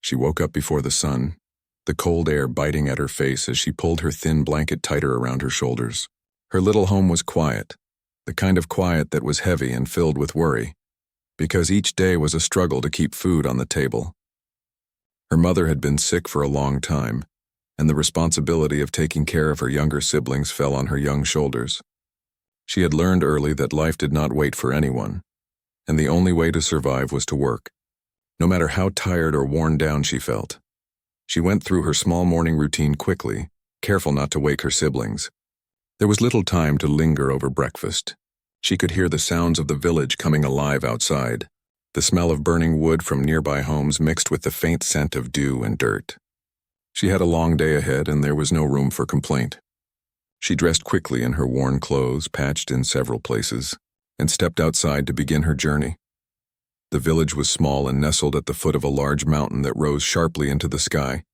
She woke up before the sun, the cold air biting at her face as she pulled her thin blanket tighter around her shoulders. Her little home was quiet, the kind of quiet that was heavy and filled with worry, because each day was a struggle to keep food on the table. Her mother had been sick for a long time, and the responsibility of taking care of her younger siblings fell on her young shoulders. She had learned early that life did not wait for anyone, and the only way to survive was to work, no matter how tired or worn down she felt. She went through her small morning routine quickly, careful not to wake her siblings. There was little time to linger over breakfast. She could hear the sounds of the village coming alive outside, the smell of burning wood from nearby homes mixed with the faint scent of dew and dirt. She had a long day ahead, and there was no room for complaint. She dressed quickly in her worn clothes, patched in several places, and stepped outside to begin her journey. The village was small and nestled at the foot of a large mountain that rose sharply into the sky,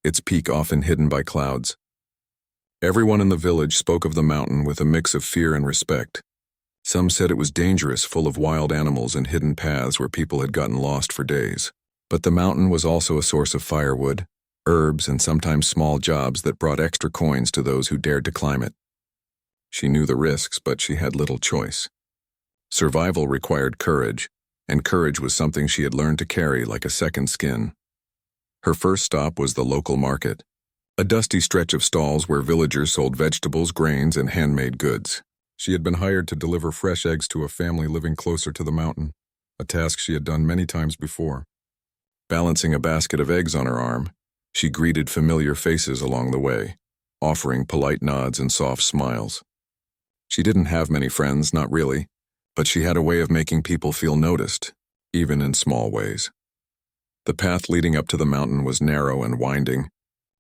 its peak often hidden by clouds. Everyone in the village spoke of the mountain with a mix of fear and respect. Some said it was dangerous, full of wild animals and hidden paths where people had gotten lost for days. But the mountain was also a source of firewood, herbs, and sometimes small jobs that brought extra coins to those who dared to climb it. She knew the risks, but she had little choice. Survival required courage, and courage was something she had learned to carry like a second skin. Her first stop was the local market, a dusty stretch of stalls where villagers sold vegetables, grains, and handmade goods. She had been hired to deliver fresh eggs to a family living closer to the mountain, a task she had done many times before. Balancing a basket of eggs on her arm, she greeted familiar faces along the way, offering polite nods and soft smiles. She didn't have many friends, not really, but she had a way of making people feel noticed, even in small ways. The path leading up to the mountain was narrow and winding,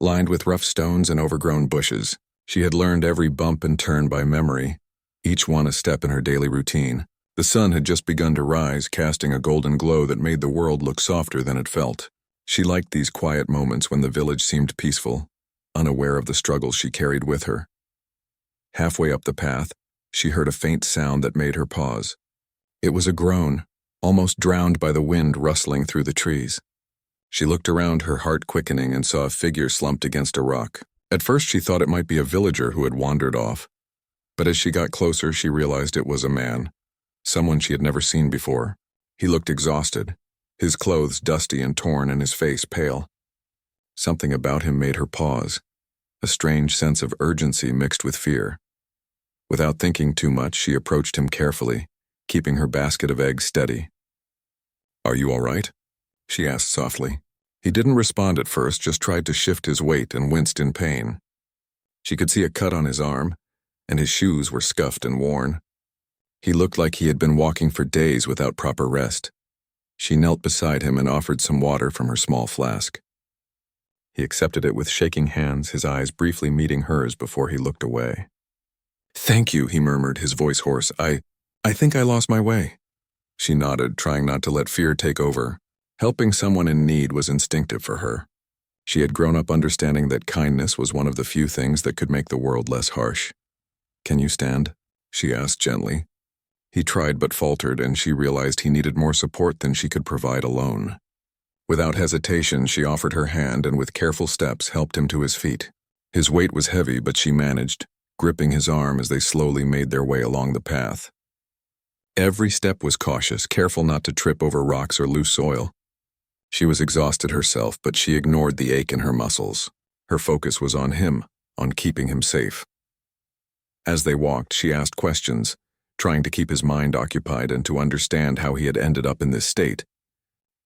lined with rough stones and overgrown bushes. She had learned every bump and turn by memory, each one a step in her daily routine. The sun had just begun to rise, casting a golden glow that made the world look softer than it felt. She liked these quiet moments when the village seemed peaceful, unaware of the struggles she carried with her. Halfway up the path, she heard a faint sound that made her pause. It was a groan, almost drowned by the wind rustling through the trees. She looked around, her heart quickening, and saw a figure slumped against a rock. At first she thought it might be a villager who had wandered off, but as she got closer she realized it was a man, someone she had never seen before. He looked exhausted, his clothes dusty and torn and his face pale. Something about him made her pause, a strange sense of urgency mixed with fear. Without thinking too much, she approached him carefully, keeping her basket of eggs steady. "Are you all right?" she asked softly. He didn't respond at first, just tried to shift his weight and winced in pain. She could see a cut on his arm, and his shoes were scuffed and worn. He looked like he had been walking for days without proper rest. She knelt beside him and offered some water from her small flask. He accepted it with shaking hands, his eyes briefly meeting hers before he looked away. "Thank you," he murmured, his voice hoarse. I think I lost my way." She nodded, trying not to let fear take over. Helping someone in need was instinctive for her. She had grown up understanding that kindness was one of the few things that could make the world less harsh. "Can you stand?" she asked gently. He tried but faltered, and she realized he needed more support than she could provide alone. Without hesitation, she offered her hand and with careful steps helped him to his feet. His weight was heavy, but she managed, gripping his arm as they slowly made their way along the path. Every step was cautious, careful not to trip over rocks or loose soil. She was exhausted herself, but she ignored the ache in her muscles. Her focus was on him, on keeping him safe. As they walked, she asked questions, trying to keep his mind occupied and to understand how he had ended up in this state.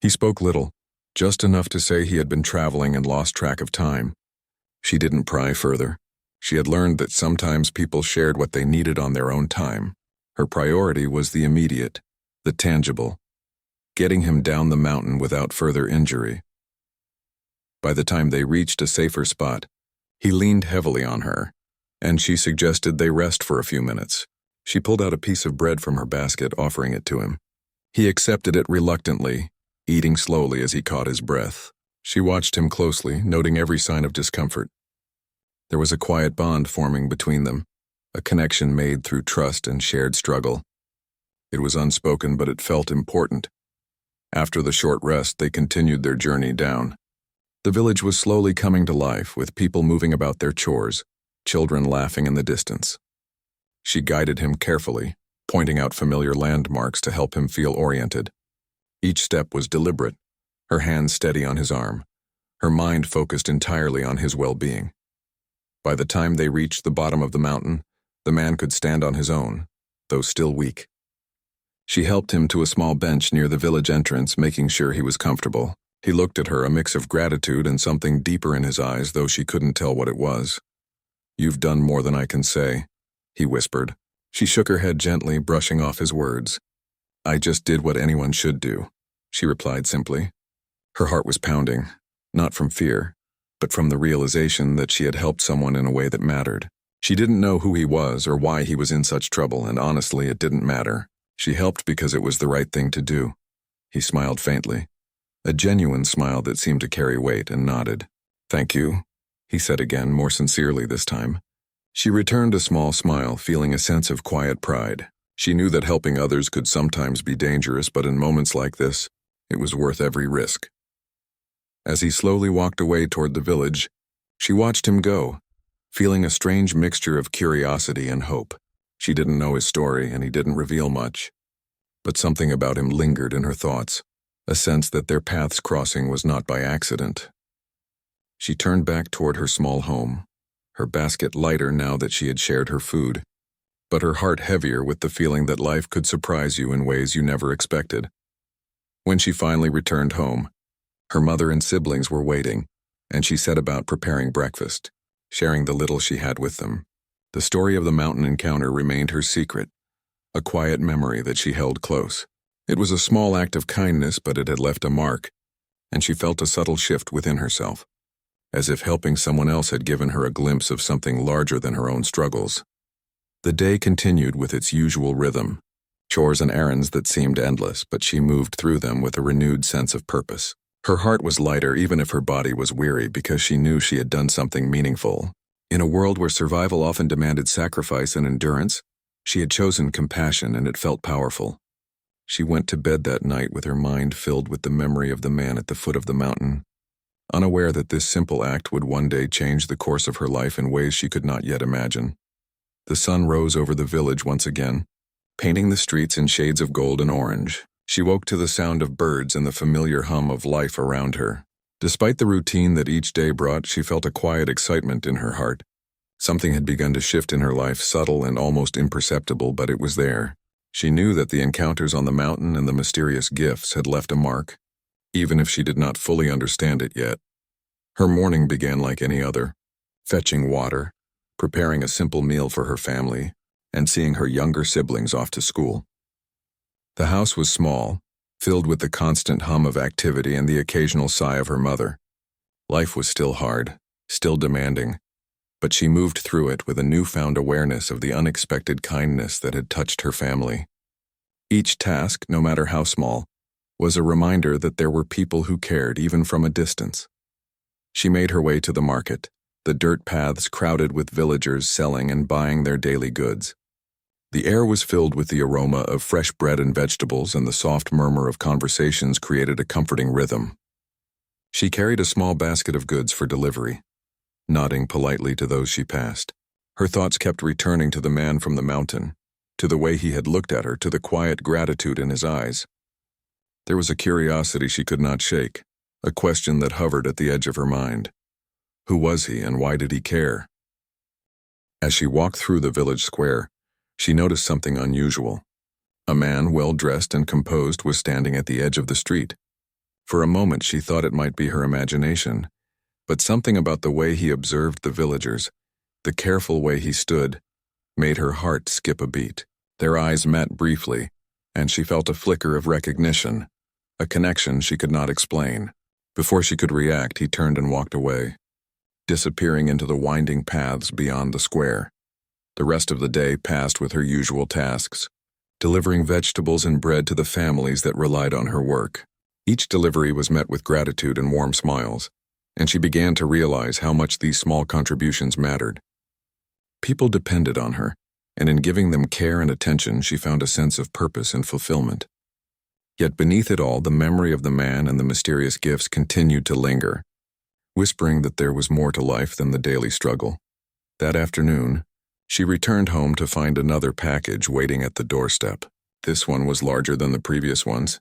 He spoke little, just enough to say he had been traveling and lost track of time. She didn't pry further. She had learned that sometimes people shared what they needed on their own time. Her priority was the immediate, the tangible, getting him down the mountain without further injury. By the time they reached a safer spot, he leaned heavily on her, and she suggested they rest for a few minutes. She pulled out a piece of bread from her basket, offering it to him. He accepted it reluctantly, eating slowly as he caught his breath. She watched him closely, noting every sign of discomfort. There was a quiet bond forming between them, a connection made through trust and shared struggle. It was unspoken, but it felt important. After the short rest, they continued their journey down, The village was slowly coming to life, with people moving about their chores, children laughing in the distance. She guided him carefully, pointing out familiar landmarks to help him feel oriented. Each step was deliberate, her hand steady on his arm, her mind focused entirely on his well-being. By the time they reached the bottom of the mountain, the man could stand on his own, though still weak. She helped him to a small bench near the village entrance, making sure he was comfortable. He looked at her, a mix of gratitude and something deeper in his eyes, though she couldn't tell what it was. "You've done more than I can say," he whispered. She shook her head gently, brushing off his words. "I just did what anyone should do," she replied simply. Her heart was pounding, not from fear, but from the realization that she had helped someone in a way that mattered. She didn't know who he was or why he was in such trouble, and honestly, it didn't matter. She helped because it was the right thing to do. He smiled faintly, a genuine smile that seemed to carry weight, and nodded. "Thank you," he said again, more sincerely this time. She returned a small smile, feeling a sense of quiet pride. She knew that helping others could sometimes be dangerous, but in moments like this, it was worth every risk. As he slowly walked away toward the village, she watched him go, feeling a strange mixture of curiosity and hope. She didn't know his story, and he didn't reveal much. But something about him lingered in her thoughts, a sense that their paths crossing was not by accident. She turned back toward her small home, her basket lighter now that she had shared her food, but her heart heavier with the feeling that life could surprise you in ways you never expected. When she finally returned home, her mother and siblings were waiting, and she set about preparing breakfast, sharing the little she had with them. The story of the mountain encounter remained her secret, a quiet memory that she held close. It was a small act of kindness, but it had left a mark, and she felt a subtle shift within herself, as if helping someone else had given her a glimpse of something larger than her own struggles. The day continued with its usual rhythm, chores and errands that seemed endless, but she moved through them with a renewed sense of purpose. Her heart was lighter even if her body was weary, because she knew she had done something meaningful. In a world where survival often demanded sacrifice and endurance, she had chosen compassion, and it felt powerful. She went to bed that night with her mind filled with the memory of the man at the foot of the mountain, unaware that this simple act would one day change the course of her life in ways she could not yet imagine. The sun rose over the village once again, painting the streets in shades of gold and orange. She woke to the sound of birds and the familiar hum of life around her. Despite the routine that each day brought, she felt a quiet excitement in her heart. Something had begun to shift in her life, subtle and almost imperceptible, but it was there. She knew that the encounters on the mountain and the mysterious gifts had left a mark, even if she did not fully understand it yet. Her morning began like any other, fetching water, preparing a simple meal for her family, and seeing her younger siblings off to school. The house was small, filled with the constant hum of activity and the occasional sigh of her mother. Life was still hard, still demanding, but she moved through it with a newfound awareness of the unexpected kindness that had touched her family. Each task, no matter how small, was a reminder that there were people who cared even from a distance. She made her way to the market, the dirt paths crowded with villagers selling and buying their daily goods. The air was filled with the aroma of fresh bread and vegetables, and the soft murmur of conversations created a comforting rhythm. She carried a small basket of goods for delivery, nodding politely to those she passed. Her thoughts kept returning to the man from the mountain, to the way he had looked at her, to the quiet gratitude in his eyes. There was a curiosity she could not shake, a question that hovered at the edge of her mind. Who was he, and why did he care? As she walked through the village square, she noticed something unusual. A man, well-dressed and composed, was standing at the edge of the street. For a moment she thought it might be her imagination, but something about the way he observed the villagers, the careful way he stood, made her heart skip a beat. Their eyes met briefly, and she felt a flicker of recognition, a connection she could not explain. Before she could react, he turned and walked away, disappearing into the winding paths beyond the square. The rest of the day passed with her usual tasks, delivering vegetables and bread to the families that relied on her work. Each delivery was met with gratitude and warm smiles, and she began to realize how much these small contributions mattered. People depended on her, and in giving them care and attention, she found a sense of purpose and fulfillment. Yet beneath it all, the memory of the man and the mysterious gifts continued to linger, whispering that there was more to life than the daily struggle. That afternoon, she returned home to find another package waiting at the doorstep. This one was larger than the previous ones,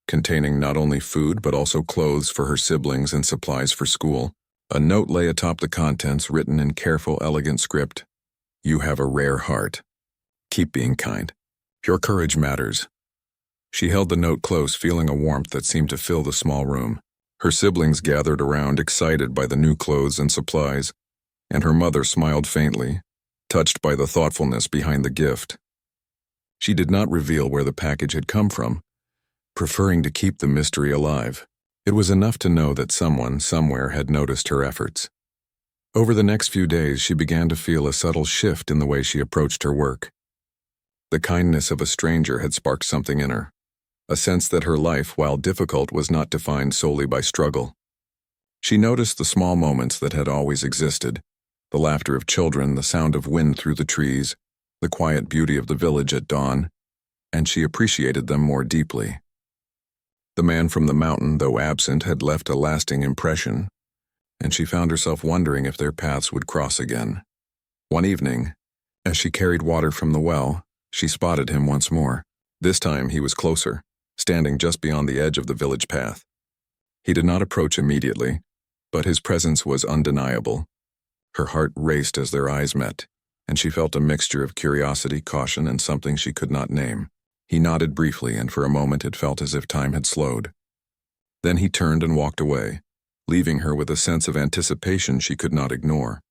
containing not only food but also clothes for her siblings and supplies for school. A note lay atop the contents, written in careful, elegant script. "You have a rare heart. Keep being kind. Your courage matters." She held the note close, feeling a warmth that seemed to fill the small room. Her siblings gathered around, excited by the new clothes and supplies, and her mother smiled faintly, touched by the thoughtfulness behind the gift. She did not reveal where the package had come from, preferring to keep the mystery alive. It was enough to know that someone, somewhere, had noticed her efforts. Over the next few days, she began to feel a subtle shift in the way she approached her work. The kindness of a stranger had sparked something in her, a sense that her life, while difficult, was not defined solely by struggle. She noticed the small moments that had always existed, the laughter of children, the sound of wind through the trees, the quiet beauty of the village at dawn, and she appreciated them more deeply. The man from the mountain, though absent, had left a lasting impression, and she found herself wondering if their paths would cross again. One evening, as she carried water from the well, she spotted him once more. This time he was closer, standing just beyond the edge of the village path. He did not approach immediately, but his presence was undeniable. Her heart raced as their eyes met, and she felt a mixture of curiosity, caution, and something she could not name. He nodded briefly, and for a moment it felt as if time had slowed. Then he turned and walked away, leaving her with a sense of anticipation she could not ignore.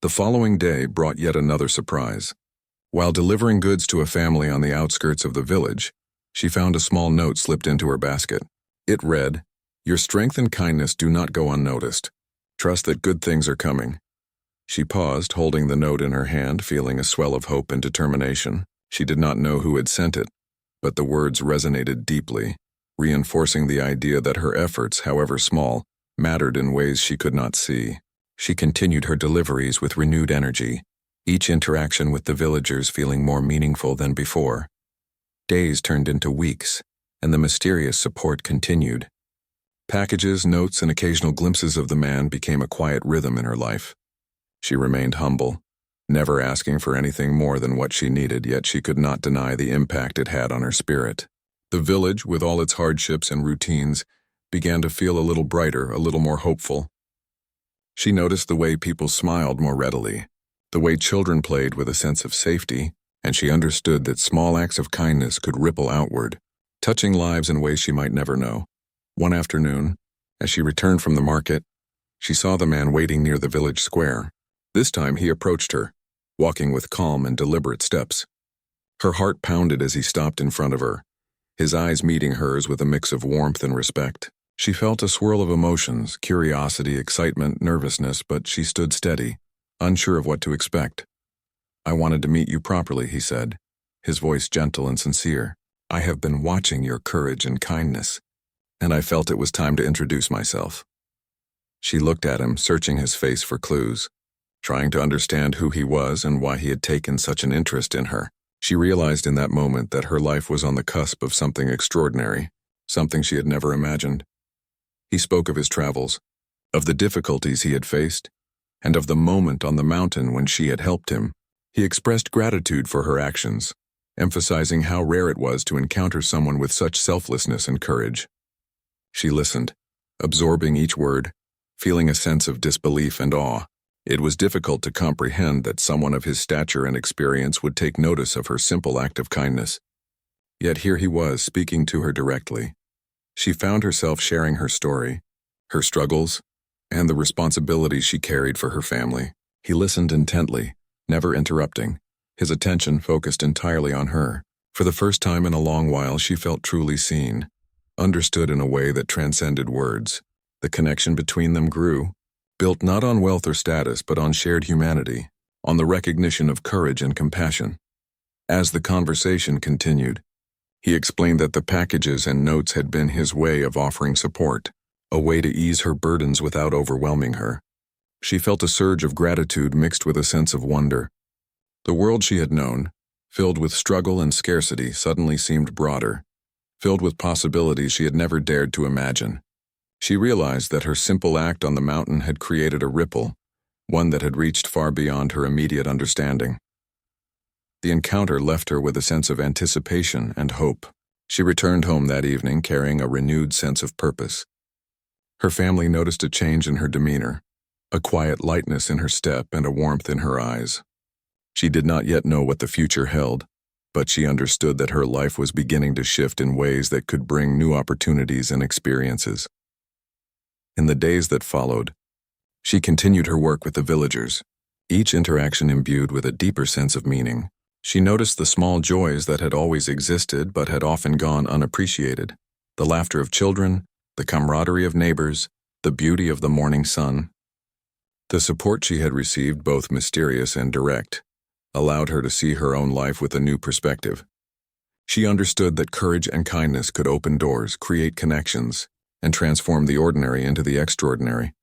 The following day brought yet another surprise. While delivering goods to a family on the outskirts of the village, she found a small note slipped into her basket. It read, "Your strength and kindness do not go unnoticed. Trust that good things are coming." She paused, holding the note in her hand, feeling a swell of hope and determination. She did not know who had sent it, but the words resonated deeply, reinforcing the idea that her efforts, however small, mattered in ways she could not see. She continued her deliveries with renewed energy, each interaction with the villagers feeling more meaningful than before. Days turned into weeks, and the mysterious support continued. Packages, notes, and occasional glimpses of the man became a quiet rhythm in her life. She remained humble, never asking for anything more than what she needed, yet she could not deny the impact it had on her spirit. The village, with all its hardships and routines, began to feel a little brighter, a little more hopeful. She noticed the way people smiled more readily, the way children played with a sense of safety, and she understood that small acts of kindness could ripple outward, touching lives in ways she might never know. One afternoon, as she returned from the market, she saw the man waiting near the village square. This time he approached her, walking with calm and deliberate steps. Her heart pounded as he stopped in front of her, his eyes meeting hers with a mix of warmth and respect. She felt a swirl of emotions, curiosity, excitement, nervousness, but she stood steady, unsure of what to expect. "I wanted to meet you properly," he said, his voice gentle and sincere. "I have been watching your courage and kindness, and I felt it was time to introduce myself." She looked at him, searching his face for clues, trying to understand who he was and why he had taken such an interest in her. She realized in that moment that her life was on the cusp of something extraordinary, something she had never imagined. He spoke of his travels, of the difficulties he had faced, and of the moment on the mountain when she had helped him. He expressed gratitude for her actions, emphasizing how rare it was to encounter someone with such selflessness and courage. She listened, absorbing each word, feeling a sense of disbelief and awe. It was difficult to comprehend that someone of his stature and experience would take notice of her simple act of kindness. Yet here he was, speaking to her directly. She found herself sharing her story, her struggles, and the responsibilities she carried for her family. He listened intently, never interrupting, his attention focused entirely on her. For the first time in a long while, she felt truly seen, understood in a way that transcended words. The connection between them grew, built not on wealth or status, but on shared humanity, on the recognition of courage and compassion. As the conversation continued, he explained that the packages and notes had been his way of offering support, a way to ease her burdens without overwhelming her. She felt a surge of gratitude mixed with a sense of wonder. The world she had known, filled with struggle and scarcity, suddenly seemed broader, filled with possibilities she had never dared to imagine. She realized that her simple act on the mountain had created a ripple, one that had reached far beyond her immediate understanding. The encounter left her with a sense of anticipation and hope. She returned home that evening carrying a renewed sense of purpose. Her family noticed a change in her demeanor, a quiet lightness in her step and a warmth in her eyes. She did not yet know what the future held, but she understood that her life was beginning to shift in ways that could bring new opportunities and experiences. In the days that followed, she continued her work with the villagers, each interaction imbued with a deeper sense of meaning. She noticed the small joys that had always existed but had often gone unappreciated, the laughter of children, the camaraderie of neighbors, the beauty of the morning sun. The support she had received, both mysterious and direct, allowed her to see her own life with a new perspective. She understood that courage and kindness could open doors, create connections, and transform the ordinary into the extraordinary.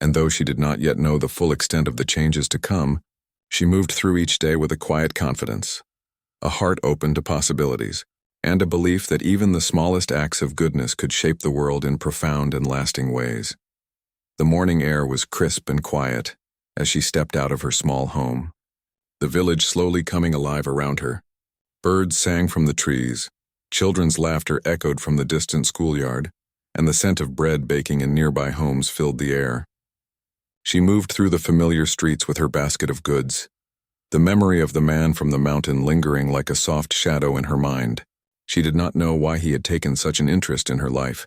And though she did not yet know the full extent of the changes to come, she moved through each day with a quiet confidence, a heart open to possibilities, and a belief that even the smallest acts of goodness could shape the world in profound and lasting ways. The morning air was crisp and quiet as she stepped out of her small home, the village slowly coming alive around her. Birds sang from the trees, children's laughter echoed from the distant schoolyard, and the scent of bread baking in nearby homes filled the air. She moved through the familiar streets with her basket of goods, the memory of the man from the mountain lingering like a soft shadow in her mind. She did not know why he had taken such an interest in her life,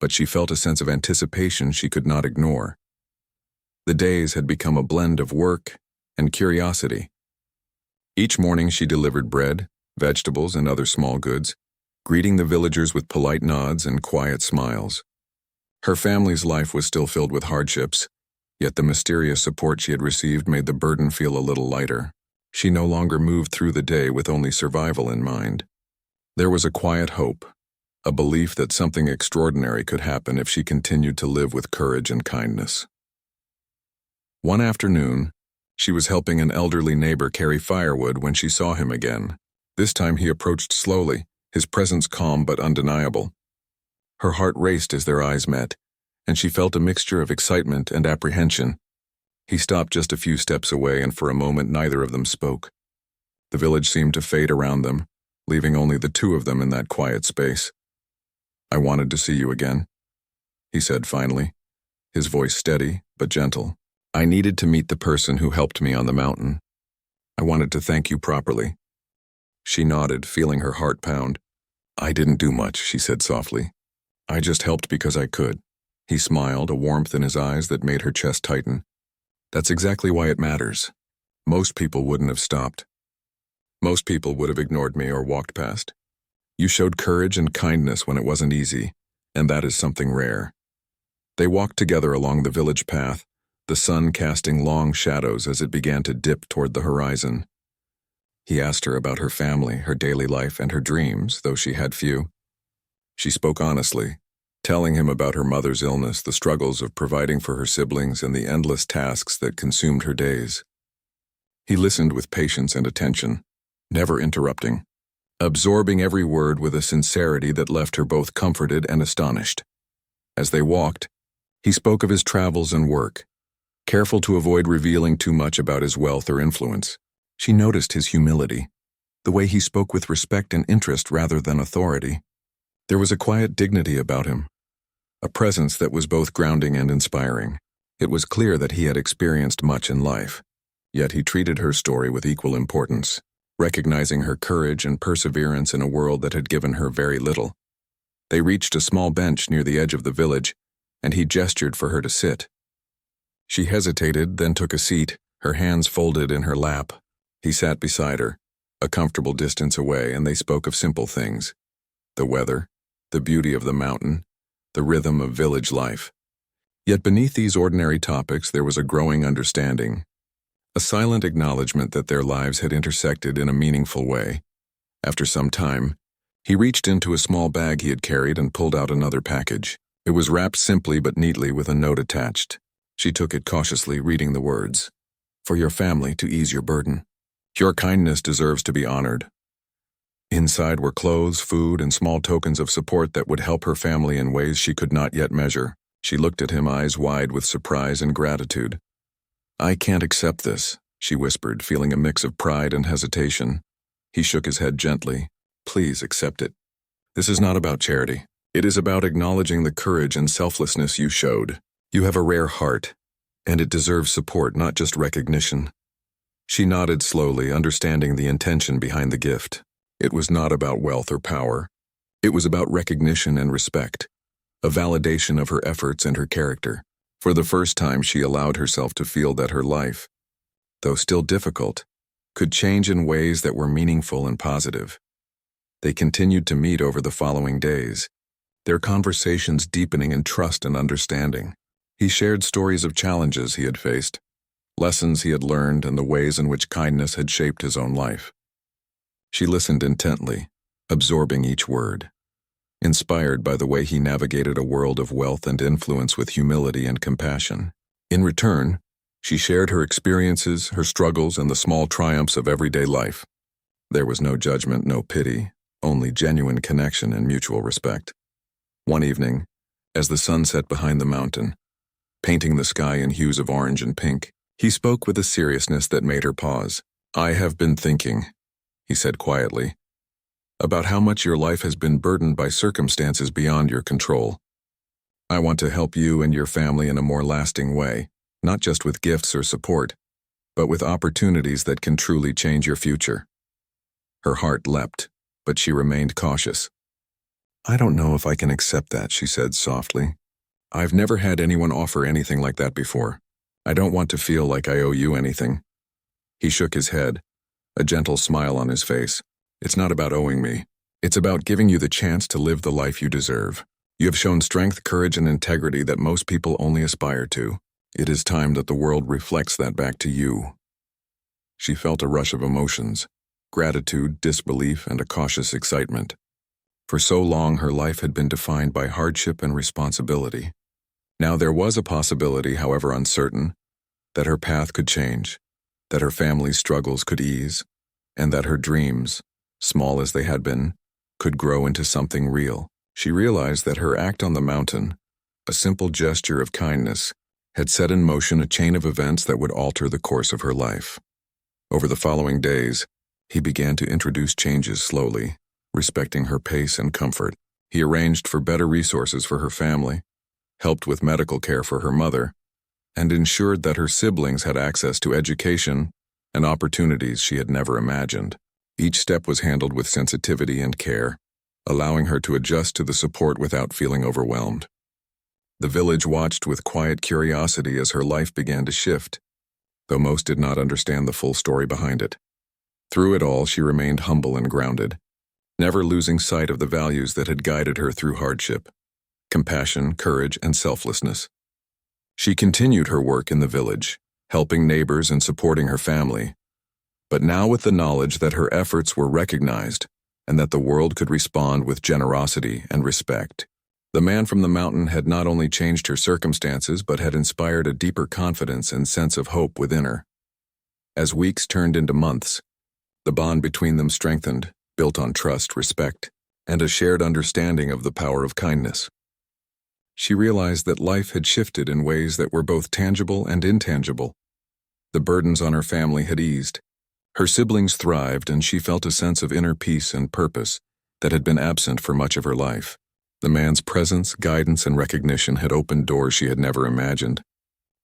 but she felt a sense of anticipation she could not ignore. The days had become a blend of work and curiosity. Each morning she delivered bread, vegetables, and other small goods, greeting the villagers with polite nods and quiet smiles. Her family's life was still filled with hardships, yet the mysterious support she had received made the burden feel a little lighter. She no longer moved through the day with only survival in mind. There was a quiet hope, a belief that something extraordinary could happen if she continued to live with courage and kindness. One afternoon, she was helping an elderly neighbor carry firewood when she saw him again. This time he approached slowly, his presence calm but undeniable. Her heart raced as their eyes met, and she felt a mixture of excitement and apprehension. He stopped just a few steps away, and for a moment neither of them spoke. The village seemed to fade around them, leaving only the two of them in that quiet space. "I wanted to see you again," he said finally, his voice steady but gentle. "I needed to meet the person who helped me on the mountain. I wanted to thank you properly." She nodded, feeling her heart pound. "I didn't do much," she said softly. "I just helped because I could." He smiled, a warmth in his eyes that made her chest tighten. "That's exactly why it matters. Most people wouldn't have stopped. Most people would have ignored me or walked past. You showed courage and kindness when it wasn't easy, and that is something rare." They walked together along the village path, the sun casting long shadows as it began to dip toward the horizon. He asked her about her family, her daily life, and her dreams, though she had few. She spoke honestly, telling him about her mother's illness, the struggles of providing for her siblings, and the endless tasks that consumed her days. He listened with patience and attention, never interrupting, absorbing every word with a sincerity that left her both comforted and astonished. As they walked, he spoke of his travels and work, careful to avoid revealing too much about his wealth or influence. She noticed his humility, the way he spoke with respect and interest rather than authority. There was a quiet dignity about him, a presence that was both grounding and inspiring. It was clear that he had experienced much in life, yet he treated her story with equal importance, recognizing her courage and perseverance in a world that had given her very little. They reached a small bench near the edge of the village, and he gestured for her to sit. She hesitated, then took a seat, her hands folded in her lap. He sat beside her, a comfortable distance away, and they spoke of simple things: the weather, the beauty of the mountain, the rhythm of village life. Yet beneath these ordinary topics there was a growing understanding, a silent acknowledgement that their lives had intersected in a meaningful way. After some time, he reached into a small bag he had carried and pulled out another package. It was wrapped simply but neatly with a note attached. She took it cautiously, reading the words: "For your family, to ease your burden. Your kindness deserves to be honored. Inside were clothes, food, and small tokens of support that would help her family in ways she could not yet measure. She looked at him, eyes wide with surprise and gratitude. "I can't accept this," she whispered, feeling a mix of pride and hesitation. He shook his head gently. "Please accept it. This is not about charity. It is about acknowledging the courage and selflessness you showed. You have a rare heart, and it deserves support, not just recognition." She nodded slowly, understanding the intention behind the gift. It was not about wealth or power. It was about recognition and respect, a validation of her efforts and her character. For the first time, she allowed herself to feel that her life, though still difficult, could change in ways that were meaningful and positive. They continued to meet over the following days, their conversations deepening in trust and understanding. He shared stories of challenges he had faced, lessons he had learned, and the ways in which kindness had shaped his own life. She listened intently, absorbing each word, inspired by the way he navigated a world of wealth and influence with humility and compassion. In return, she shared her experiences, her struggles, and the small triumphs of everyday life. There was no judgment, no pity, only genuine connection and mutual respect. One evening, as the sun set behind the mountain, painting the sky in hues of orange and pink, he spoke with a seriousness that made her pause. "I have been thinking," he said quietly, "about how much your life has been burdened by circumstances beyond your control. I want to help you and your family in a more lasting way, not just with gifts or support, but with opportunities that can truly change your future." Her heart leapt, but she remained cautious. "I don't know if I can accept that," she said softly. "I've never had anyone offer anything like that before. I don't want to feel like I owe you anything." He shook his head, a gentle smile on his face. "It's not about owing me. It's about giving you the chance to live the life you deserve. You have shown strength, courage, and integrity that most people only aspire to. It is time that the world reflects that back to you." She felt a rush of emotions, gratitude, disbelief, and a cautious excitement. For so long, her life had been defined by hardship and responsibility. Now there was a possibility, however uncertain, that her path could change, that her family's struggles could ease, and that her dreams, small as they had been, could grow into something real. She realized that her act on the mountain, a simple gesture of kindness, had set in motion a chain of events that would alter the course of her life. Over the following days, he began to introduce changes slowly, respecting her pace and comfort. He arranged for better resources for her family, helped with medical care for her mother, and ensured that her siblings had access to education and opportunities she had never imagined. Each step was handled with sensitivity and care, allowing her to adjust to the support without feeling overwhelmed. The village watched with quiet curiosity as her life began to shift, though most did not understand the full story behind it. Through it all, she remained humble and grounded, never losing sight of the values that had guided her through hardship: compassion, courage, and selflessness. She continued her work in the village, helping neighbors and supporting her family, but now with the knowledge that her efforts were recognized and that the world could respond with generosity and respect. The man from the mountain had not only changed her circumstances but had inspired a deeper confidence and sense of hope within her. As weeks turned into months, the bond between them strengthened, built on trust, respect, and a shared understanding of the power of kindness. She realized that life had shifted in ways that were both tangible and intangible. The burdens on her family had eased. Her siblings thrived, and she felt a sense of inner peace and purpose that had been absent for much of her life. The man's presence, guidance, and recognition had opened doors she had never imagined,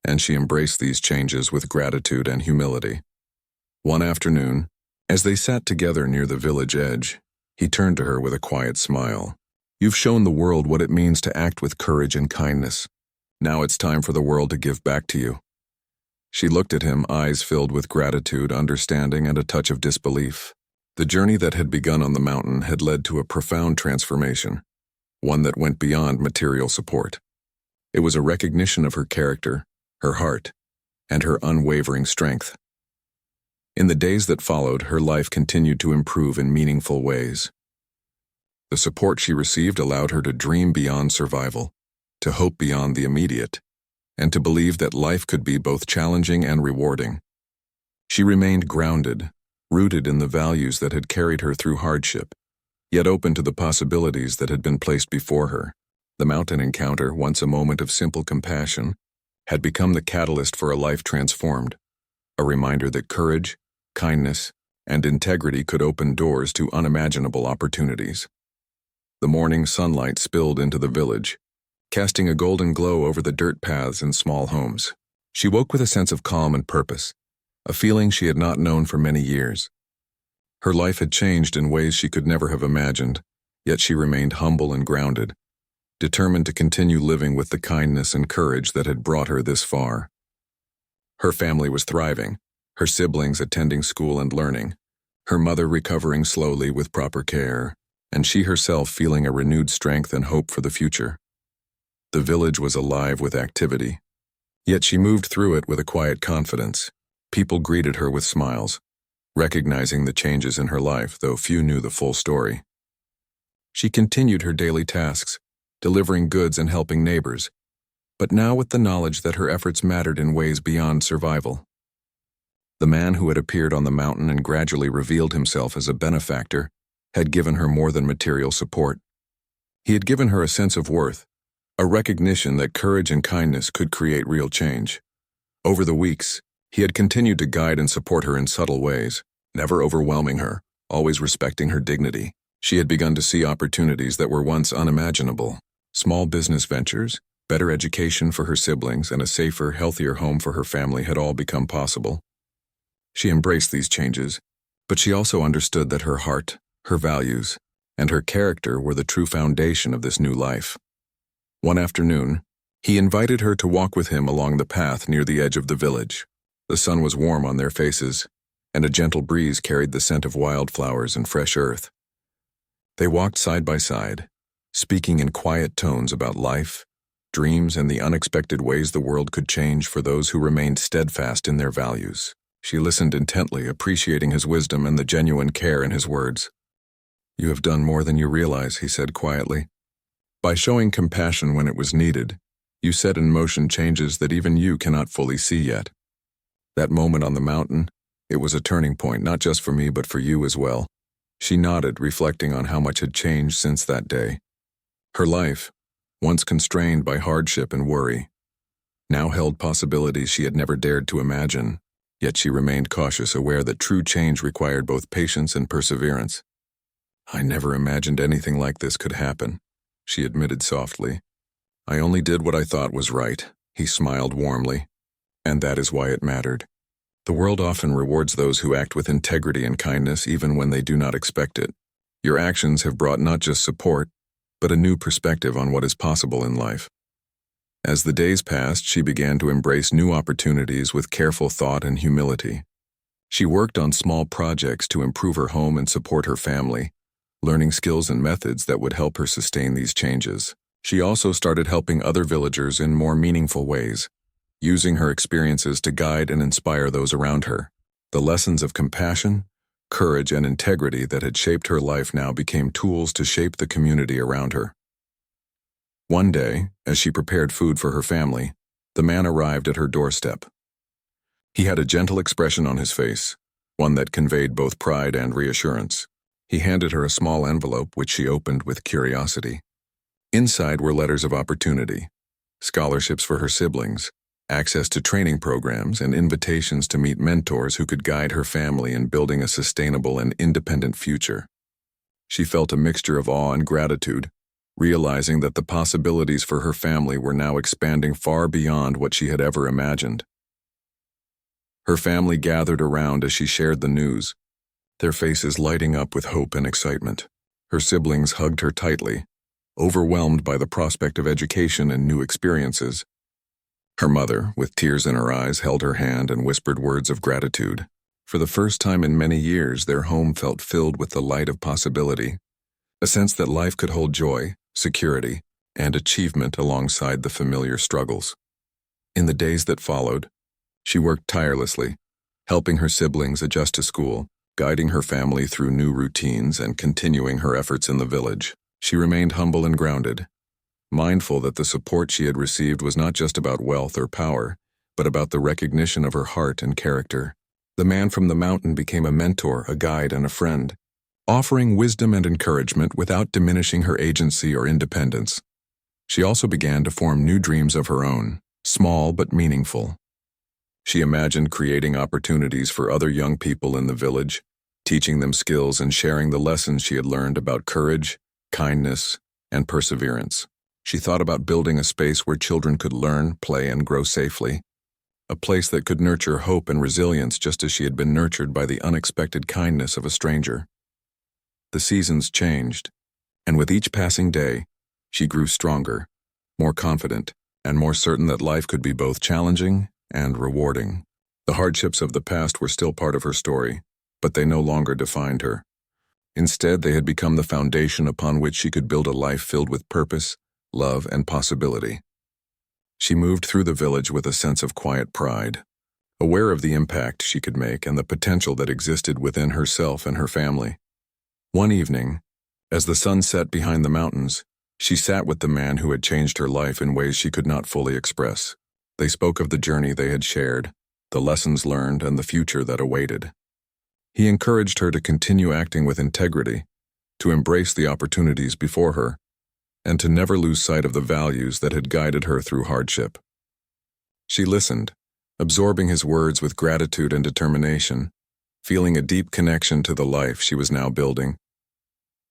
and she embraced these changes with gratitude and humility. One afternoon, as they sat together near the village edge, he turned to her with a quiet smile. "You've shown the world what it means to act with courage and kindness. Now it's time for the world to give back to you." She looked at him, eyes filled with gratitude, understanding, and a touch of disbelief. The journey that had begun on the mountain had led to a profound transformation, one that went beyond material support. It was a recognition of her character, her heart, and her unwavering strength. In the days that followed, her life continued to improve in meaningful ways. The support she received allowed her to dream beyond survival, to hope beyond the immediate, and to believe that life could be both challenging and rewarding. She remained grounded, rooted in the values that had carried her through hardship, yet open to the possibilities that had been placed before her. The mountain encounter, once a moment of simple compassion, had become the catalyst for a life transformed, a reminder that courage, kindness, and integrity could open doors to unimaginable opportunities. The morning sunlight spilled into the village, casting a golden glow over the dirt paths and small homes. She woke with a sense of calm and purpose, a feeling she had not known for many years. Her life had changed in ways she could never have imagined, yet she remained humble and grounded, determined to continue living with the kindness and courage that had brought her this far. Her family was thriving, her siblings attending school and learning, her mother recovering slowly with proper care, and she herself feeling a renewed strength and hope for the future. The village was alive with activity, yet she moved through it with a quiet confidence. People greeted her with smiles, recognizing the changes in her life, though few knew the full story. She continued her daily tasks, delivering goods and helping neighbors, but now with the knowledge that her efforts mattered in ways beyond survival. The man who had appeared on the mountain and gradually revealed himself as a benefactor had given her more than material support. He had given her a sense of worth, a recognition that courage and kindness could create real change. Over the weeks, he had continued to guide and support her in subtle ways, never overwhelming her, always respecting her dignity. She had begun to see opportunities that were once unimaginable. Small business ventures, better education for her siblings, and a safer, healthier home for her family had all become possible. She embraced these changes, but she also understood that her heart, her values, and her character were the true foundation of this new life. One afternoon, he invited her to walk with him along the path near the edge of the village. The sun was warm on their faces, and a gentle breeze carried the scent of wildflowers and fresh earth. They walked side by side, speaking in quiet tones about life, dreams, and the unexpected ways the world could change for those who remained steadfast in their values. She listened intently, appreciating his wisdom and the genuine care in his words. "You have done more than you realize," he said quietly. "By showing compassion when it was needed, you set in motion changes that even you cannot fully see yet." That moment on the mountain, it was a turning point, not just for me but for you as well. She nodded, reflecting on how much had changed since that day. Her life, once constrained by hardship and worry, now held possibilities she had never dared to imagine, yet she remained cautious, aware that true change required both patience and perseverance. "I never imagined anything like this could happen," she admitted softly. "I only did what I thought was right," he smiled warmly. "And that is why it mattered. The world often rewards those who act with integrity and kindness even when they do not expect it. Your actions have brought not just support, but a new perspective on what is possible in life." As the days passed, she began to embrace new opportunities with careful thought and humility. She worked on small projects to improve her home and support her family, learning skills and methods that would help her sustain these changes. She also started helping other villagers in more meaningful ways, using her experiences to guide and inspire those around her. The lessons of compassion, courage, and integrity that had shaped her life now became tools to shape the community around her. One day, as she prepared food for her family, the man arrived at her doorstep. He had a gentle expression on his face, one that conveyed both pride and reassurance. He handed her a small envelope, which she opened with curiosity. Inside were letters of opportunity, scholarships for her siblings, access to training programs, and invitations to meet mentors who could guide her family in building a sustainable and independent future. She felt a mixture of awe and gratitude, realizing that the possibilities for her family were now expanding far beyond what she had ever imagined. Her family gathered around as she shared the news, their faces lighting up with hope and excitement. Her siblings hugged her tightly, overwhelmed by the prospect of education and new experiences. Her mother, with tears in her eyes, held her hand and whispered words of gratitude. For the first time in many years, their home felt filled with the light of possibility, a sense that life could hold joy, security, and achievement alongside the familiar struggles. In the days that followed, she worked tirelessly, helping her siblings adjust to school, guiding her family through new routines, and continuing her efforts in the village. She remained humble and grounded, mindful that the support she had received was not just about wealth or power, but about the recognition of her heart and character. The man from the mountain became a mentor, a guide, and a friend, offering wisdom and encouragement without diminishing her agency or independence. She also began to form new dreams of her own, small but meaningful. She imagined creating opportunities for other young people in the village, teaching them skills and sharing the lessons she had learned about courage, kindness, and perseverance. She thought about building a space where children could learn, play, and grow safely, a place that could nurture hope and resilience just as she had been nurtured by the unexpected kindness of a stranger. The seasons changed, and with each passing day, she grew stronger, more confident, and more certain that life could be both challenging and rewarding. The hardships of the past were still part of her story, but they no longer defined her. Instead, they had become the foundation upon which she could build a life filled with purpose, love, and possibility. She moved through the village with a sense of quiet pride, aware of the impact she could make and the potential that existed within herself and her family. One evening, as the sun set behind the mountains, she sat with the man who had changed her life in ways she could not fully express. They spoke of the journey they had shared, the lessons learned, and the future that awaited. He encouraged her to continue acting with integrity, to embrace the opportunities before her, and to never lose sight of the values that had guided her through hardship. She listened, absorbing his words with gratitude and determination, feeling a deep connection to the life she was now building.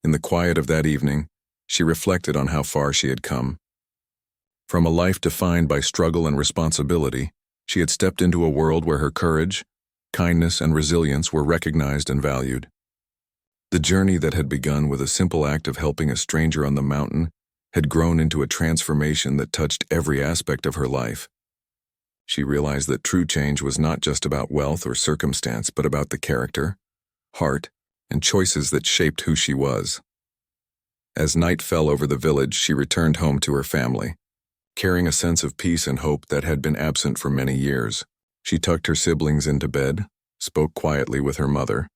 In the quiet of that evening, she reflected on how far she had come. From a life defined by struggle and responsibility, she had stepped into a world where her courage, kindness, and resilience were recognized and valued. The journey that had begun with a simple act of helping a stranger on the mountain had grown into a transformation that touched every aspect of her life. She realized that true change was not just about wealth or circumstance, but about the character, heart, and choices that shaped who she was. As night fell over the village, she returned home to her family, carrying a sense of peace and hope that had been absent for many years. She tucked her siblings into bed, spoke quietly with her mother,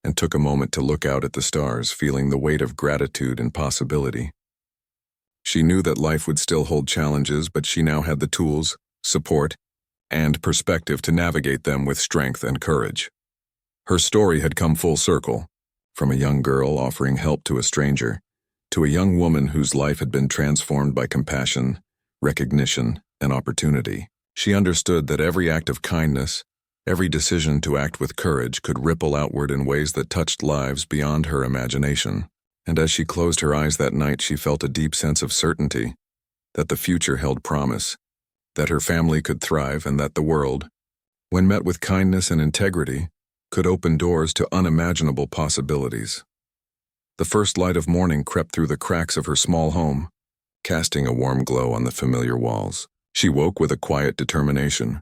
and took a moment to look out at the stars, feeling the weight of gratitude and possibility. She knew that life would still hold challenges, but she now had the tools, support, and perspective to navigate them with strength and courage. Her story had come full circle, from a young girl offering help to a stranger, to a young woman whose life had been transformed by compassion, recognition, and opportunity. She understood that every act of kindness, every decision to act with courage could ripple outward in ways that touched lives beyond her imagination. And as she closed her eyes that night, she felt a deep sense of certainty, that the future held promise, that her family could thrive, and that the world, when met with kindness and integrity, could open doors to unimaginable possibilities. The first light of morning crept through the cracks of her small home, casting a warm glow on the familiar walls. She woke with a quiet determination,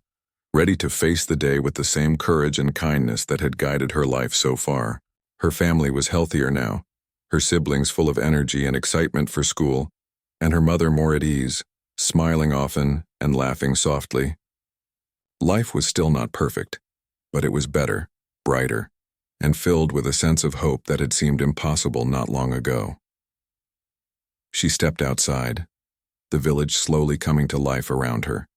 ready to face the day with the same courage and kindness that had guided her life so far. Her family was healthier now, her siblings full of energy and excitement for school, and her mother more at ease, smiling often and laughing softly. Life was still not perfect, but it was better, brighter, and filled with a sense of hope that had seemed impossible not long ago. She stepped outside, the village slowly coming to life around her.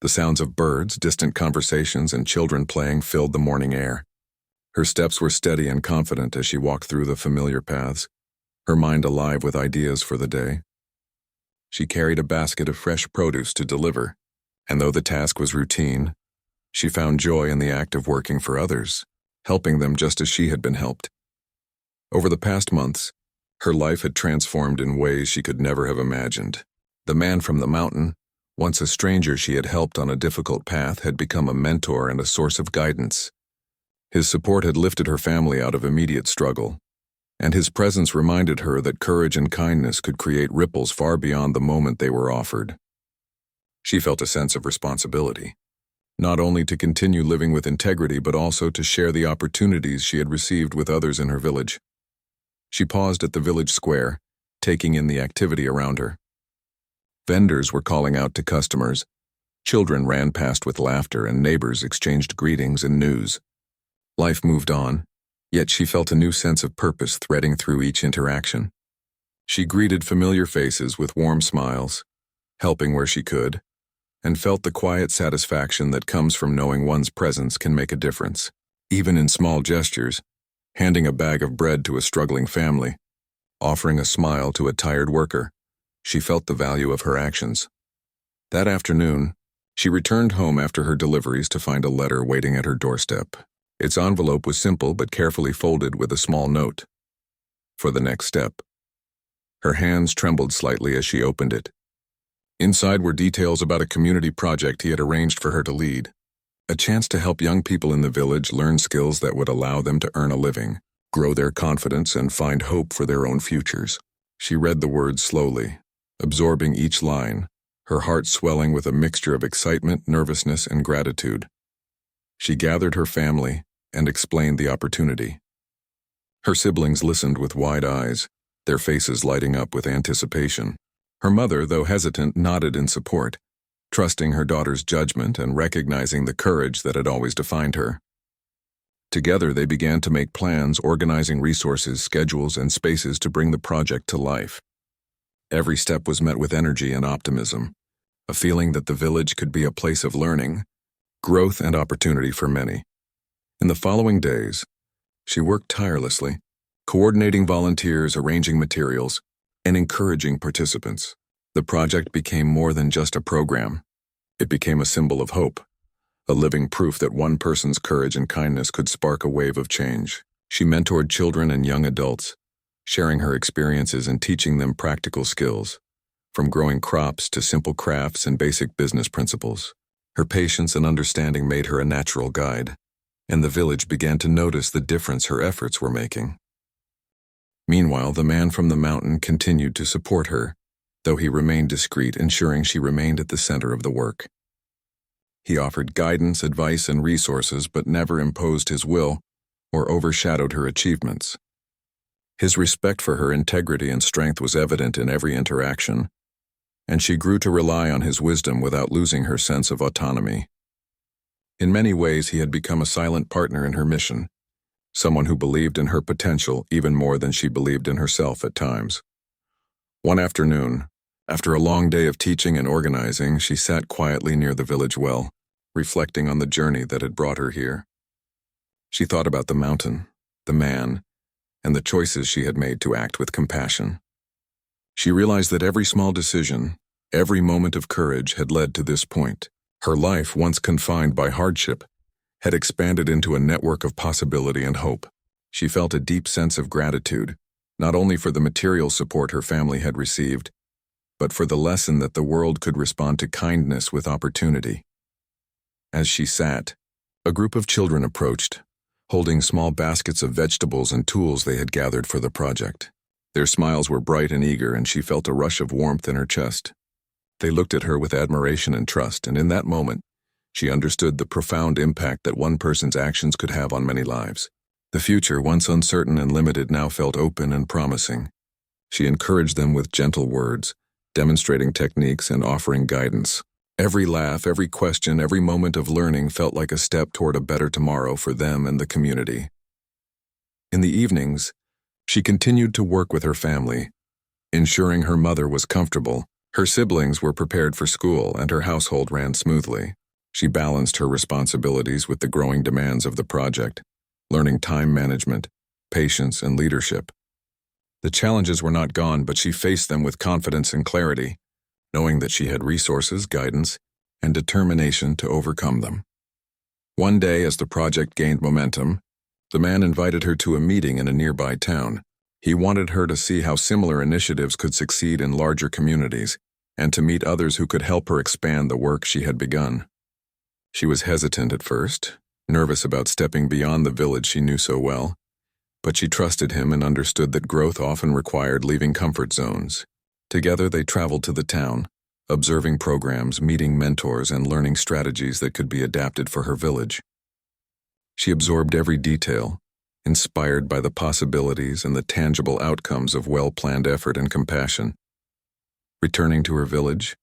The sounds of birds, distant conversations, and children playing filled the morning air. Her steps were steady and confident as she walked through the familiar paths, her mind alive with ideas for the day. She carried a basket of fresh produce to deliver, and though the task was routine, she found joy in the act of working for others, helping them just as she had been helped. Over the past months, her life had transformed in ways she could never have imagined. The man from the mountain, once a stranger she had helped on a difficult path, had become a mentor and a source of guidance. His support had lifted her family out of immediate struggle, and his presence reminded her that courage and kindness could create ripples far beyond the moment they were offered. She felt a sense of responsibility, not only to continue living with integrity but also to share the opportunities she had received with others in her village. She paused at the village square, taking in the activity around her. Vendors were calling out to customers, children ran past with laughter, and neighbors exchanged greetings and news. Life moved on, yet she felt a new sense of purpose threading through each interaction. She greeted familiar faces with warm smiles, helping where she could, and felt the quiet satisfaction that comes from knowing one's presence can make a difference. Even in small gestures, handing a bag of bread to a struggling family, offering a smile to a tired worker, she felt the value of her actions. That afternoon, she returned home after her deliveries to find a letter waiting at her doorstep. Its envelope was simple but carefully folded with a small note. For the next step. Her hands trembled slightly as she opened it. Inside were details about a community project he had arranged for her to lead. A chance to help young people in the village learn skills that would allow them to earn a living, grow their confidence, and find hope for their own futures. She read the words slowly, absorbing each line, her heart swelling with a mixture of excitement, nervousness, and gratitude. She gathered her family and explained the opportunity. Her siblings listened with wide eyes, their faces lighting up with anticipation. Her mother, though hesitant, nodded in support, trusting her daughter's judgment and recognizing the courage that had always defined her. Together they began to make plans, organizing resources, schedules, and spaces to bring the project to life. Every step was met with energy and optimism, a feeling that the village could be a place of learning, growth, and opportunity for many. In the following days, she worked tirelessly, coordinating volunteers, arranging materials, and encouraging participants. The project became more than just a program. It became a symbol of hope, a living proof that one person's courage and kindness could spark a wave of change. She mentored children and young adults, sharing her experiences and teaching them practical skills, from growing crops to simple crafts and basic business principles. Her patience and understanding made her a natural guide, and the village began to notice the difference her efforts were making. Meanwhile, the man from the mountain continued to support her, though he remained discreet, ensuring she remained at the center of the work. He offered guidance, advice, and resources, but never imposed his will or overshadowed her achievements. His respect for her integrity and strength was evident in every interaction, and she grew to rely on his wisdom without losing her sense of autonomy. In many ways, he had become a silent partner in her mission, someone who believed in her potential even more than she believed in herself at times. One afternoon, after a long day of teaching and organizing, she sat quietly near the village well, reflecting on the journey that had brought her here. She thought about the mountain, the man, and the choices she had made to act with compassion. She realized that every small decision, every moment of courage had led to this point. Her life, once confined by hardship, had expanded into a network of possibility and hope. She felt a deep sense of gratitude, not only for the material support her family had received, but for the lesson that the world could respond to kindness with opportunity. As she sat, a group of children approached, holding small baskets of vegetables and tools they had gathered for the project. Their smiles were bright and eager, and she felt a rush of warmth in her chest. They looked at her with admiration and trust, and in that moment, she understood the profound impact that one person's actions could have on many lives. The future, once uncertain and limited, now felt open and promising. She encouraged them with gentle words, demonstrating techniques and offering guidance. Every laugh, every question, every moment of learning felt like a step toward a better tomorrow for them and the community. In the evenings, she continued to work with her family, ensuring her mother was comfortable, her siblings were prepared for school, and her household ran smoothly. She balanced her responsibilities with the growing demands of the project, learning time management, patience, and leadership. The challenges were not gone, but she faced them with confidence and clarity, knowing that she had resources, guidance, and determination to overcome them. One day, as the project gained momentum, the man invited her to a meeting in a nearby town. He wanted her to see how similar initiatives could succeed in larger communities, and to meet others who could help her expand the work she had begun. She was hesitant at first, nervous about stepping beyond the village she knew so well, but she trusted him and understood that growth often required leaving comfort zones. Together they traveled to the town, observing programs, meeting mentors, and learning strategies that could be adapted for her village. She absorbed every detail, inspired by the possibilities and the tangible outcomes of well-planned effort and compassion. Returning to her village,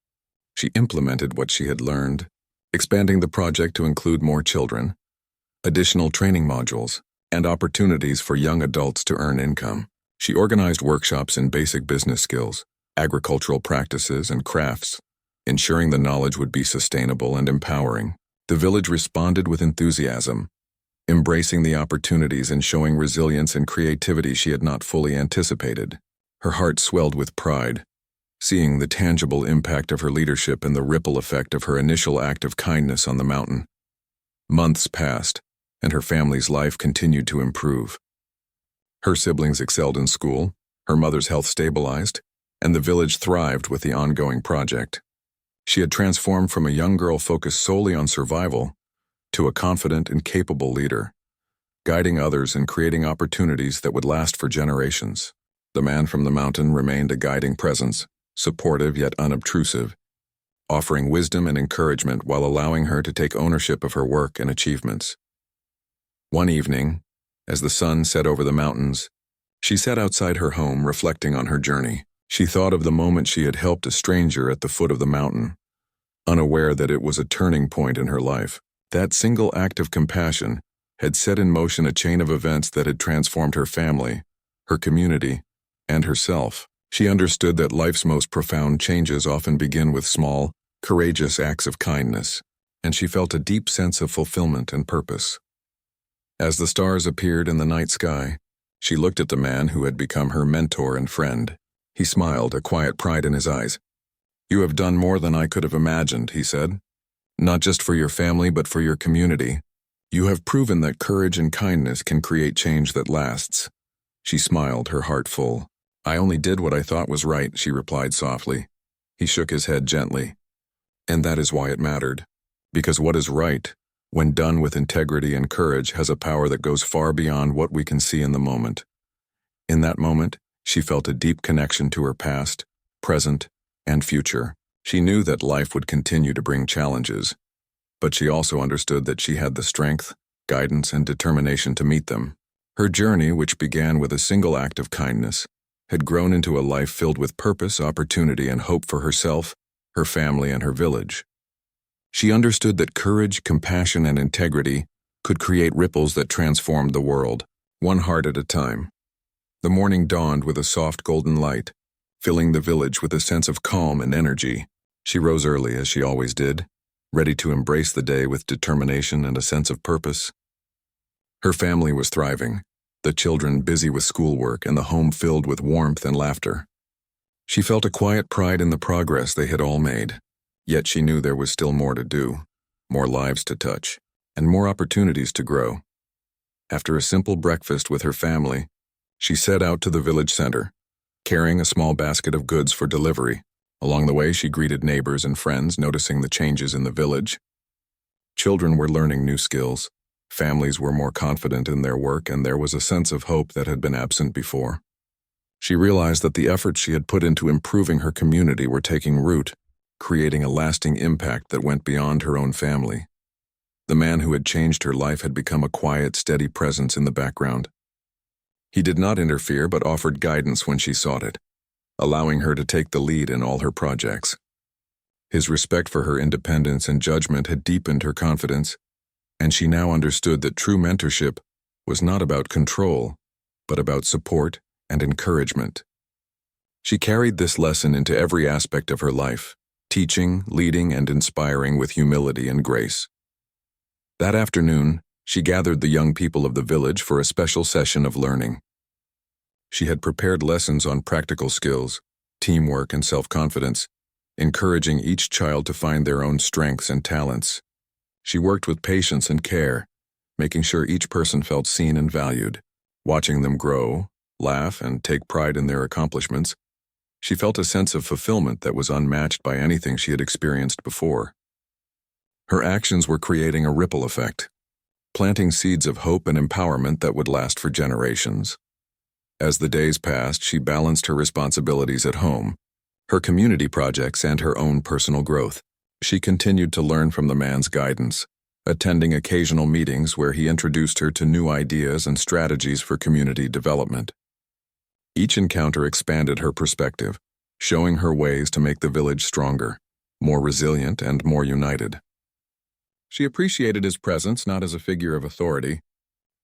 she implemented what she had learned, expanding the project to include more children, additional training modules, and opportunities for young adults to earn income. She organized workshops in basic business skills, agricultural practices, and crafts, ensuring the knowledge would be sustainable and empowering. The village responded with enthusiasm, embracing the opportunities and showing resilience and creativity she had not fully anticipated. Her heart swelled with pride, seeing the tangible impact of her leadership and the ripple effect of her initial act of kindness on the mountain. Months passed, and her family's life continued to improve. Her siblings excelled in school, her mother's health stabilized, and the village thrived with the ongoing project. She had transformed from a young girl focused solely on survival to a confident and capable leader, guiding others and creating opportunities that would last for generations. The man from the mountain remained a guiding presence, supportive yet unobtrusive, offering wisdom and encouragement while allowing her to take ownership of her work and achievements. One evening, as the sun set over the mountains, she sat outside her home reflecting on her journey. She thought of the moment she had helped a stranger at the foot of the mountain, unaware that it was a turning point in her life. That single act of compassion had set in motion a chain of events that had transformed her family, her community, and herself. She understood that life's most profound changes often begin with small, courageous acts of kindness, and she felt a deep sense of fulfillment and purpose. As the stars appeared in the night sky, she looked at the man who had become her mentor and friend. He smiled, a quiet pride in his eyes. "You have done more than I could have imagined," he said. "Not just for your family, but for your community. You have proven that courage and kindness can create change that lasts." She smiled, her heart full. "I only did what I thought was right," she replied softly. He shook his head gently. "And that is why it mattered. Because what is right, when done with integrity and courage, has a power that goes far beyond what we can see in the moment." In that moment, she felt a deep connection to her past, present, and future. She knew that life would continue to bring challenges, but she also understood that she had the strength, guidance, and determination to meet them. Her journey, which began with a single act of kindness, had grown into a life filled with purpose, opportunity, and hope for herself, her family, and her village. She understood that courage, compassion, and integrity could create ripples that transformed the world, one heart at a time. The morning dawned with a soft golden light, filling the village with a sense of calm and energy. She rose early, as she always did, ready to embrace the day with determination and a sense of purpose. Her family was thriving, the children busy with schoolwork and the home filled with warmth and laughter. She felt a quiet pride in the progress they had all made, yet she knew there was still more to do, more lives to touch, and more opportunities to grow. After a simple breakfast with her family, she set out to the village center, carrying a small basket of goods for delivery. Along the way, she greeted neighbors and friends, noticing the changes in the village. Children were learning new skills, families were more confident in their work, and there was a sense of hope that had been absent before. She realized that the efforts she had put into improving her community were taking root, creating a lasting impact that went beyond her own family. The man who had changed her life had become a quiet, steady presence in the background. He did not interfere but offered guidance when she sought it, allowing her to take the lead in all her projects. His respect for her independence and judgment had deepened her confidence, and she now understood that true mentorship was not about control, but about support and encouragement. She carried this lesson into every aspect of her life, teaching, leading, and inspiring with humility and grace. That afternoon, she gathered the young people of the village for a special session of learning. She had prepared lessons on practical skills, teamwork, and self-confidence, encouraging each child to find their own strengths and talents. She worked with patience and care, making sure each person felt seen and valued. Watching them grow, laugh, and take pride in their accomplishments, she felt a sense of fulfillment that was unmatched by anything she had experienced before. Her actions were creating a ripple effect, planting seeds of hope and empowerment that would last for generations. As the days passed, she balanced her responsibilities at home, her community projects, and her own personal growth. She continued to learn from the man's guidance, attending occasional meetings where he introduced her to new ideas and strategies for community development. Each encounter expanded her perspective, showing her ways to make the village stronger, more resilient, and more united. She appreciated his presence not as a figure of authority,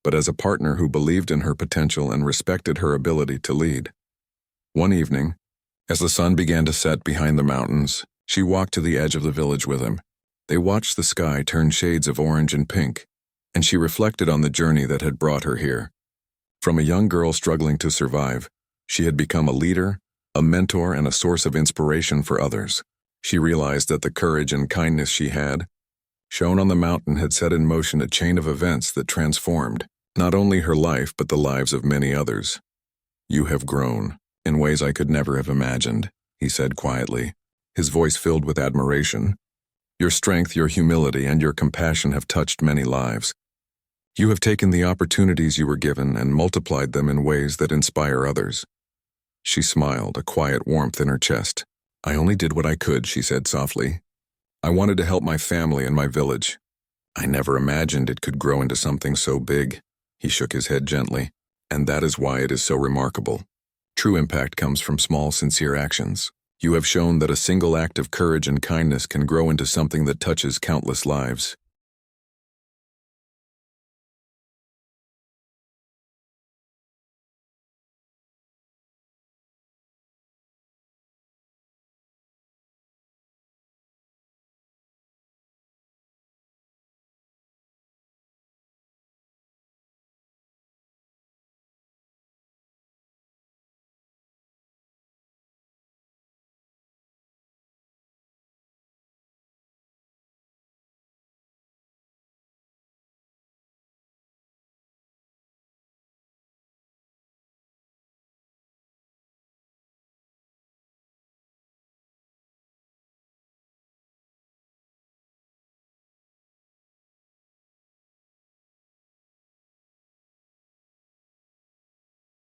but as a partner who believed in her potential and respected her ability to lead. One evening, as the sun began to set behind the mountains, She walked to the edge of the village with him. They watched the sky turn shades of orange and pink, and she reflected on the journey that had brought her here. From a young girl struggling to survive, she had become a leader, a mentor, and a source of inspiration for others. She realized that the courage and kindness she had shown on the mountain had set in motion a chain of events that transformed not only her life but the lives of many others. "You have grown, in ways I could never have imagined," he said quietly, his voice filled with admiration. "Your strength, your humility, and your compassion have touched many lives. You have taken the opportunities you were given and multiplied them in ways that inspire others." She smiled, a quiet warmth in her chest. "I only did what I could," she said softly. "I wanted to help my family and my village. I never imagined it could grow into something so big." He shook his head gently. "And that is why it is so remarkable. True impact comes from small, sincere actions. You have shown that a single act of courage and kindness can grow into something that touches countless lives.